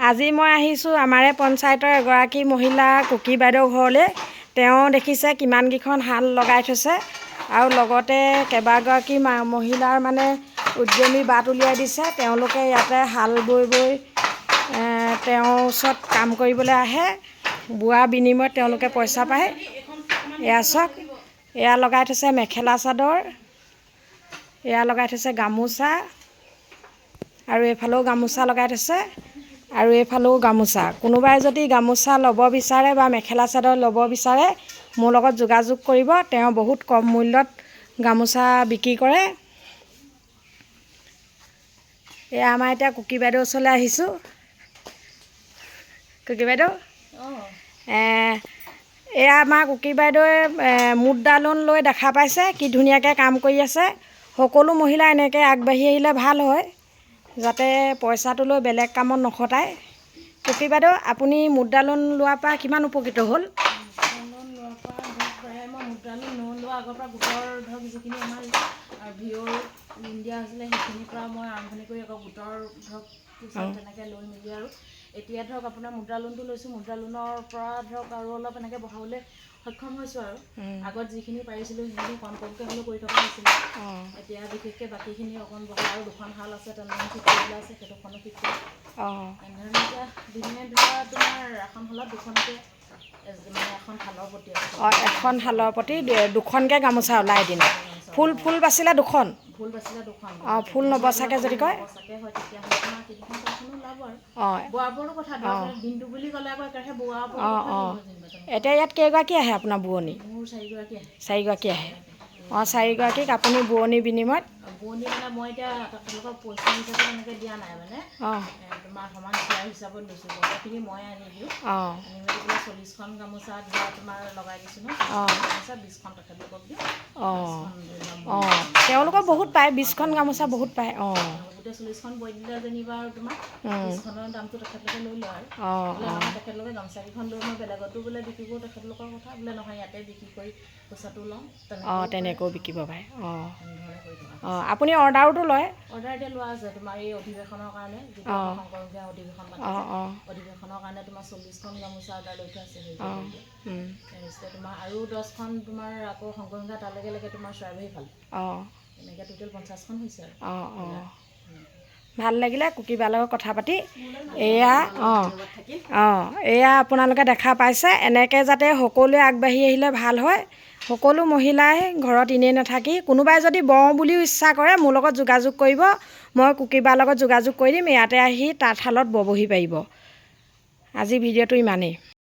আজি মই আহিছোঁ আমাৰে পঞ্চায়তৰ এগৰাকী মহিলা কুকি বাইদেউ ঘৰলৈ। তেওঁ দেখিছে কিমানকেইখন শাল লগাই থৈছে আৰু লগতে কেইবাগৰাকী মহিলাৰ মানে উদ্যমী বাট উলিয়াই দিছে। তেওঁলোকে ইয়াতে শাল বৈ তেওঁৰ ওচৰত কাম কৰিবলৈ আহে। বোৱা বিনিময়ত তেওঁলোকে পইচা পায়। এয়া চাওক, এয়া লগাই থৈছে মেখেলা চাদৰ, এয়া লগাই থৈছে গামোচা, আৰু এইফালেও গামোচা লগাই থৈছে, আৰু এইফালেও গামোচা। কোনোবাই যদি গামোচা ল'ব বিচাৰে বা মেখেলা চাদৰ ল'ব বিচাৰে মোৰ লগত যোগাযোগ কৰিব। তেওঁ বহুত কম মূল্যত গামোচা বিক্ৰী কৰে। এয়া আমাৰ এতিয়া কুকি বাইদেউৰ ওচৰলৈ আহিছোঁ। কুকি বাইদেউ, এয়া আমাৰ কুকি বাইদেৱে মুদ্ৰা লোন লৈ দেখা পাইছে কি ধুনীয়াকৈ কাম কৰি আছে। সকলো মহিলা এনেকৈ আগবাঢ়ি আহিলে ভাল হয়, যাতে পইচাটো লৈ বেলেগ কামত নখটায়। কুকি বাইদেউ, আপুনি মুদ্ৰা লোন লোৱাৰ পৰা কিমান উপকৃত হ'ল? লোন লোৱাৰ পৰা ধৰক মই মুদ্ৰা লোন নোলোৱা আগৰ পৰা গোটৰ ধৰক যিখিনি আমাৰ ভিঅ'ৰ ঋণ দিয়া হৈছিলে সেইখিনিৰ পৰা মই আৰম্ভণি কৰি আকৌ গোটৰ ধৰক পিছত তেনেকৈ লৈ মেলি আৰু এতিয়া ধৰক আপোনাৰ মুদ্ৰা লোনটো লৈছোঁ। মুদ্ৰা লোনৰ পৰা ধৰক আৰু অলপ এনেকৈ বঢ়াবলৈ সক্ষম হৈছোঁ। আৰু আগত যিখিনি পাৰিছিলোঁ সেইখিনি কম কমকৈ হ'লেও কৰি থকা হৈছিলোঁ। এতিয়া বিশেষকৈ বাকীখিনি অকণ বঢ়াই আৰু দুখন শাল আছে, তেনেকৈ ঠিক কৰিবলৈ আছে, সেই দুখনো ঠিক কৰি এনেধৰণে এতিয়া দিনে ধৰা তোমাৰ এখন শালত দুখনকৈ মানে এখন শালৰ প্ৰতি এখন শালৰ প্ৰতি দুখনকৈ গামোচা ওলাই দিম। ফুল বাচিলে দুখন, ফুল বাচিলে দুখন, ফুল নবচাকৈ যদি কয় নবচাকৈ হয় তেতিয়াহ'লে তোমাৰ তিনিখন চাৰিখনো ওলাব। আৰু বোৱাৰ ওপৰতো কথা, দিনটো বুলি ক'লে আকৌ একেৰাহে বোৱাৰ ওপৰত। এতিয়া ইয়াত কেইগৰাকী আহে আপোনাৰ বোৱনী? মোৰ 4গৰাকী আহে। 4গৰাকী আহে। 4গৰাকীক আপুনি বোৱনী বিনিময়ত বোৱনী মানে মই এতিয়া তেওঁলোকক পইচা হিচাপে এনেকৈ দিয়া নাই, মানে তোমাৰ সমান শ্বেয়াৰ হিচাপত লৈছোঁ। বজাৰখিনি মই আনি দিওঁ, আনি মেলি পেলাই 40খন গামোচা ধৰা তোমাৰ লগাই দিছোঁ ন, গামোচা 20খন তেখেতলোকক দিওঁ। তেওঁলোকৰ বহুত পায়, 20খন গামোচা বহুত পায়। গোটেই 40খন বৈ দিলে যেনিবা আৰু তোমাৰ 20খনৰ দামটো তেখেতলোকে লৈ লয়। আৰু নহয় তেখেতলোকে গামোচাকেইখন লৈ মই বেলেগতো বোলে বিক্ৰী কৰোঁ, তেখেতলোকৰ কথা বোলে নহয় ইয়াতে বিক্ৰী কৰি পইচাটো লওঁ, তেনেকৈও বিকিব পাৰে। আপুনি অৰ্ডাৰোতো লয়? অৰ্ডাৰ এতিয়া লোৱা আছে তোমাৰ এই অধিৱেশনৰ কাৰণে, যিটো শংকৰ সংঘিয়া অধিৱেশন পাতিছে, অধিৱেশনৰ কাৰণে তোমাৰ 40খন গামোচা অৰ্ডাৰ লৈ থোৱা আছে। তাৰপিছতে তোমাৰ আৰু 10খন তোমাৰ আকৌ শংকৰ সংঘিয়া তালৈকে লাগে তোমাৰ চৰাইবাহী ফালে। এনেকৈ টোটেল 50খন হৈছে আৰু। ভাল লাগিলে কুকি বাৰ লগত কথা পাতি। এয়া আপোনালোকে দেখা পাইছে, এনেকৈ যাতে সকলোৱে আগবাঢ়ি আহিলে ভাল হয়। সকলো মহিলাই ঘৰত এনেই নাথাকি কোনোবাই যদি বওঁ বুলিও ইচ্ছা কৰে মোৰ লগত যোগাযোগ কৰিব। মই কুকি বাৰ লগত যোগাযোগ কৰি দিম, ইয়াতে আহি তাঁতশালত ববহি পাৰিব। আজি ভিডিঅ'টো ইমানেই।